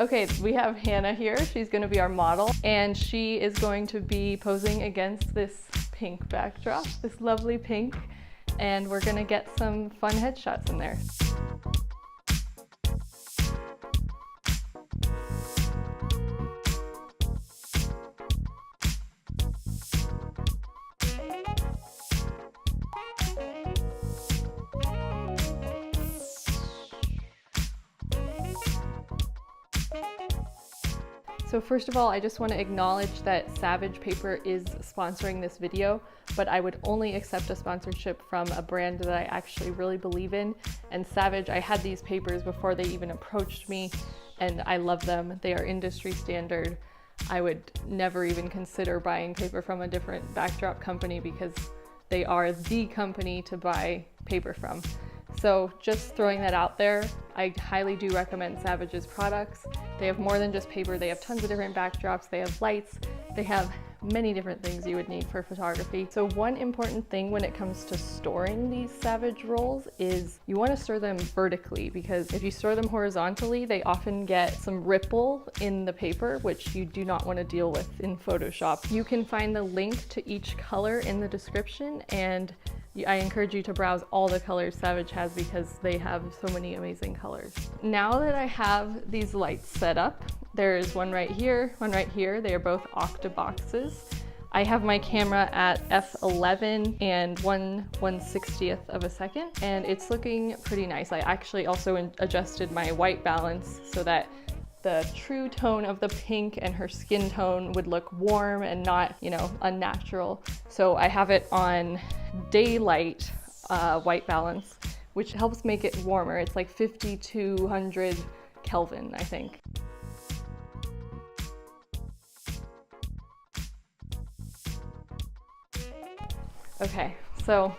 Okay, we have Hannah here. She's going to be our model, and she is going to be posing against this pink backdrop, this lovely pink, and we're going to get some fun headshots in there. So first of all, I just want to acknowledge that Savage Paper is sponsoring this video, but I would only accept a sponsorship from a brand that I actually really believe in. And Savage, I had these papers before they even approached me, and I love them. They are industry standard. I would never even consider buying paper from a different backdrop company because they are the company to buy paper from. So just throwing that out there, I highly do recommend Savage's products. They have more than just paper. They have tons of different backdrops. They have lights. They have many different things you would need for photography. So one important thing when it comes to storing these Savage rolls is you want to store them vertically, because if you store them horizontally, they often get some ripple in the paper, which you do not want to deal with in Photoshop. You can find the link to each color in the description, and I encourage you to browse all the colors Savage has because they have so many amazing colors. Now that I have these lights set up, there's one right here, one right here. They are both octa boxes. I have my camera at f11 and 1/160th of a second, and it's looking pretty nice. I actually also adjusted my white balance so that the true tone of the pink and her skin tone would look warm and not, you know, unnatural. So I have it on daylight white balance, which helps make it warmer. It's like 5200 Kelvin, I think. Okay, so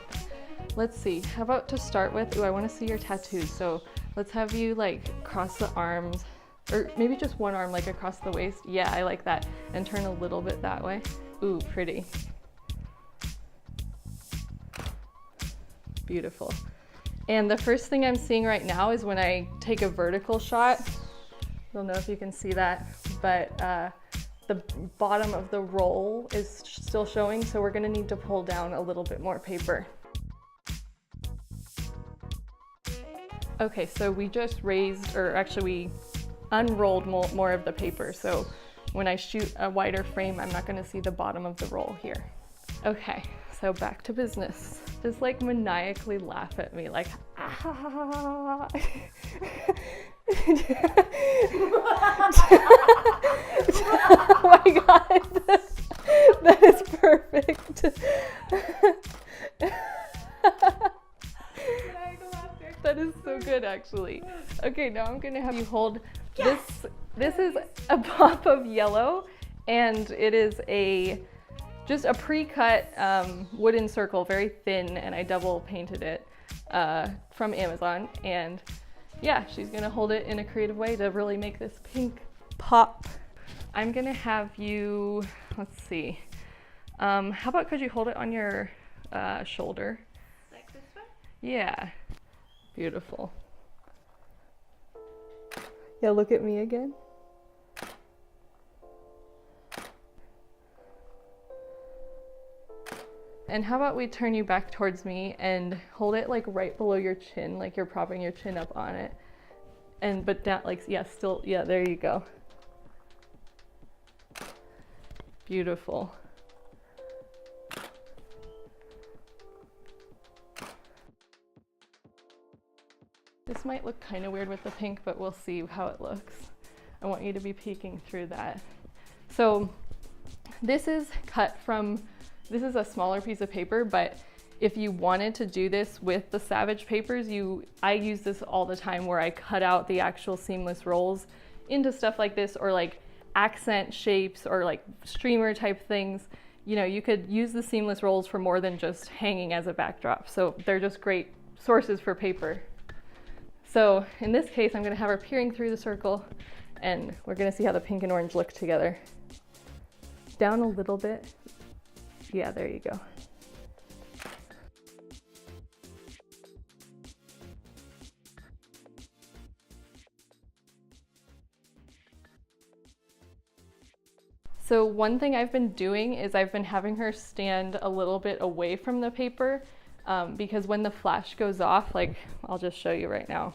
let's see. How about to start with, ooh, I want to see your tattoos. So let's have you like cross the arms, or maybe just one arm like across the waist. Yeah, I like that. And turn a little bit that way. Ooh, pretty. Beautiful. And the first thing I'm seeing right now is when I take a vertical shot, I don't know if you can see that, but the bottom of the roll is still showing, so we're gonna need to pull down a little bit more paper. Okay, so we just raised, or actually we unrolled more of the paper, so when I shoot a wider frame, I'm not gonna see the bottom of the roll here. Okay, so back to business. Just like maniacally laugh at me, like, ah. Oh my god, that is perfect. That is so good, actually. Okay, now I'm gonna have you hold this. This is a pop of yellow, and it is just a pre-cut wooden circle, very thin, and I double painted it from Amazon. And yeah, she's gonna hold it in a creative way to really make this pink pop. I'm gonna have you, let's see, how about could you hold it on your shoulder? Like this one? Yeah, beautiful. Yeah, look at me again. And how about we turn you back towards me and hold it like right below your chin, like you're propping your chin up on it. And but down, like, yeah, still, yeah, there you go. Beautiful. This might look kind of weird with the pink, but we'll see how it looks. I want you to be peeking through that. So this is cut from, this is a smaller piece of paper, but if you wanted to do this with the Savage papers, I use this all the time where I cut out the actual seamless rolls into stuff like this, or like accent shapes or like streamer type things. You know, you could use the seamless rolls for more than just hanging as a backdrop. So they're just great sources for paper. So in this case, I'm gonna have her peering through the circle, and we're gonna see how the pink and orange look together. Down a little bit. Yeah, there you go. So one thing I've been doing is I've been having her stand a little bit away from the paper because when the flash goes off, like I'll just show you right now.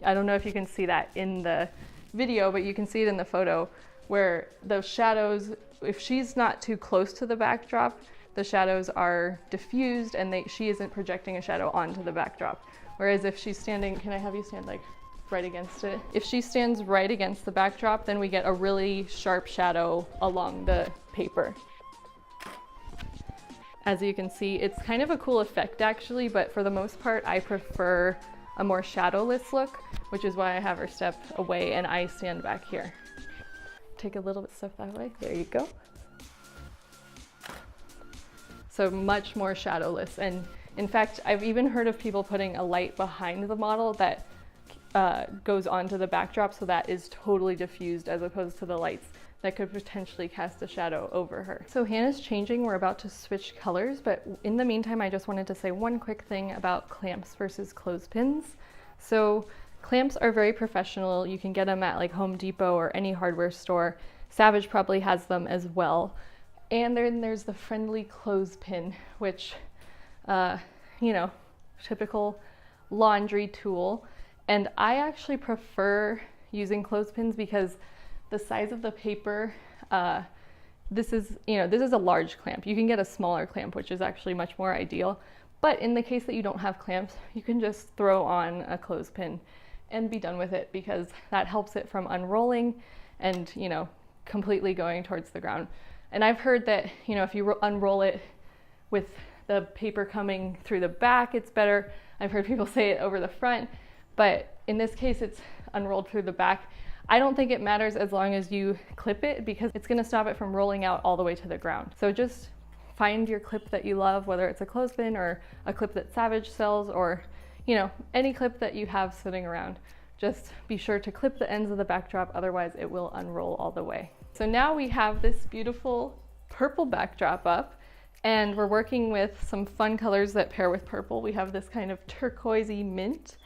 I don't know if you can see that in the video, but you can see it in the photo where the shadows, if she's not too close to the backdrop, the shadows are diffused and she isn't projecting a shadow onto the backdrop. Whereas if she's standing, can I have you stand like right against it? If she stands right against the backdrop, then we get a really sharp shadow along the paper. As you can see, it's kind of a cool effect actually, but for the most part, I prefer a more shadowless look, which is why I have her step away and I stand back here. Take a little bit step that way. There you go. So much more shadowless. And in fact, I've even heard of people putting a light behind the model that goes onto the backdrop, so that is totally diffused as opposed to the lights that could potentially cast a shadow over her. So Hannah's changing, we're about to switch colors, but in the meantime, I just wanted to say one quick thing about clamps versus clothespins. So clamps are very professional. You can get them at like Home Depot or any hardware store. Savage probably has them as well. And then there's the friendly clothespin, which, you know, typical laundry tool. And I actually prefer using clothespins because the size of the paper, this is a large clamp. You can get a smaller clamp, which is actually much more ideal. But in the case that you don't have clamps, you can just throw on a clothespin and be done with it, because that helps it from unrolling and, you know, completely going towards the ground. And I've heard that, you know, if you unroll it with the paper coming through the back, it's better. I've heard people say it over the front, but in this case, it's unrolled through the back. I don't think it matters as long as you clip it, because it's gonna stop it from rolling out all the way to the ground. So just find your clip that you love, whether it's a clothespin or a clip that Savage sells, or, you know, any clip that you have sitting around. Just be sure to clip the ends of the backdrop, otherwise it will unroll all the way. So now we have this beautiful purple backdrop up, and we're working with some fun colors that pair with purple. We have this kind of turquoisey mint,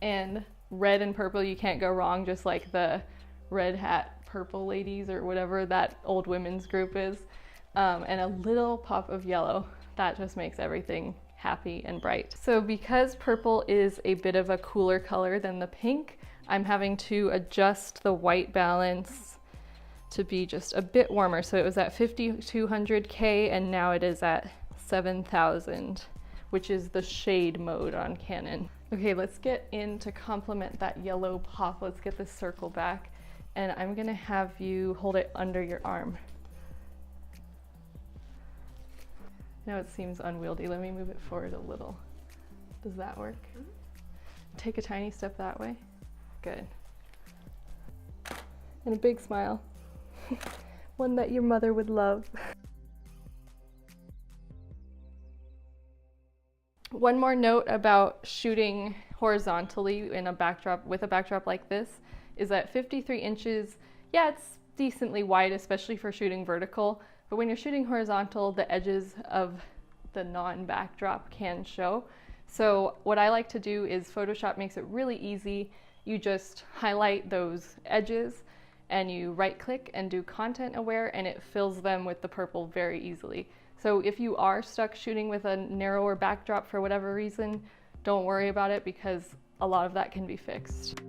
and red and purple, you can't go wrong, just like the Red Hat Purple Ladies or whatever that old women's group is. And a little pop of yellow. That just makes everything happy and bright. So because purple is a bit of a cooler color than the pink, I'm having to adjust the white balance to be just a bit warmer. So it was at 5200 K and now it is at 7000, which is the shade mode on Canon. Okay, let's get in to complement that yellow pop. Let's get this circle back, and I'm gonna have you hold it under your arm. Now it seems unwieldy. Let me move it forward a little. Does that work? Mm-hmm. Take a tiny step that way. Good. And a big smile. One that your mother would love. One more note about shooting horizontally in a backdrop, with a backdrop like this, is that 53 inches, yeah, it's decently wide, especially for shooting vertical, but when you're shooting horizontal, the edges of the non-backdrop can show. So what I like to do is Photoshop makes it really easy. You just highlight those edges and you right click and do content aware, and it fills them with the purple very easily. So if you are stuck shooting with a narrower backdrop for whatever reason, don't worry about it, because a lot of that can be fixed.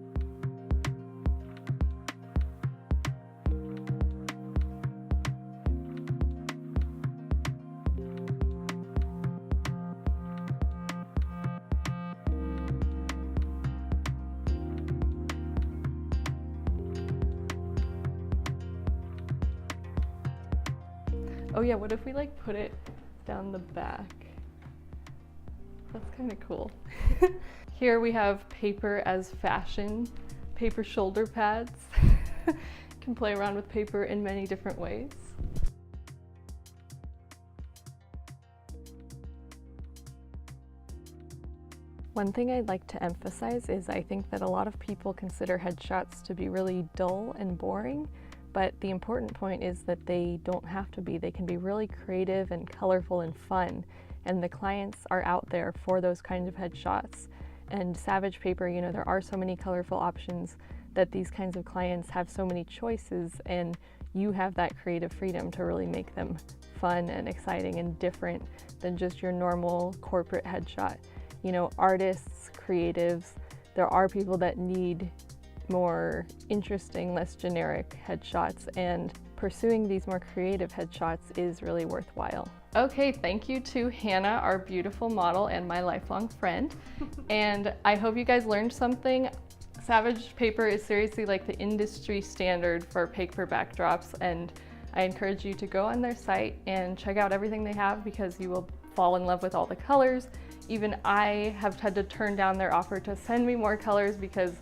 Oh yeah, what if we like put it down the back? That's kind of cool. Here we have paper as fashion, paper shoulder pads. Can play around with paper in many different ways. One thing I'd like to emphasize is I think that a lot of people consider headshots to be really dull and boring, but the important point is that they don't have to be. They can be really creative and colorful and fun, and the clients are out there for those kinds of headshots. And Savage paper, you know, there are so many colorful options that these kinds of clients have so many choices, and you have that creative freedom to really make them fun and exciting and different than just your normal corporate headshot. You know, artists, creatives, there are people that need more interesting, less generic headshots, and pursuing these more creative headshots is really worthwhile. Okay, thank you to Hannah, our beautiful model and my lifelong friend. And I hope you guys learned something. Savage paper is seriously like the industry standard for paper backdrops, and I encourage you to go on their site and check out everything they have, because you will fall in love with all the colors. Even I have had to turn down their offer to send me more colors because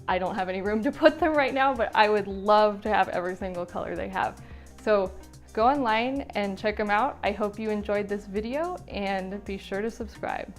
I don't have any room to put them right now, but I would love to have every single color they have. So go online and check them out. I hope you enjoyed this video, and be sure to subscribe.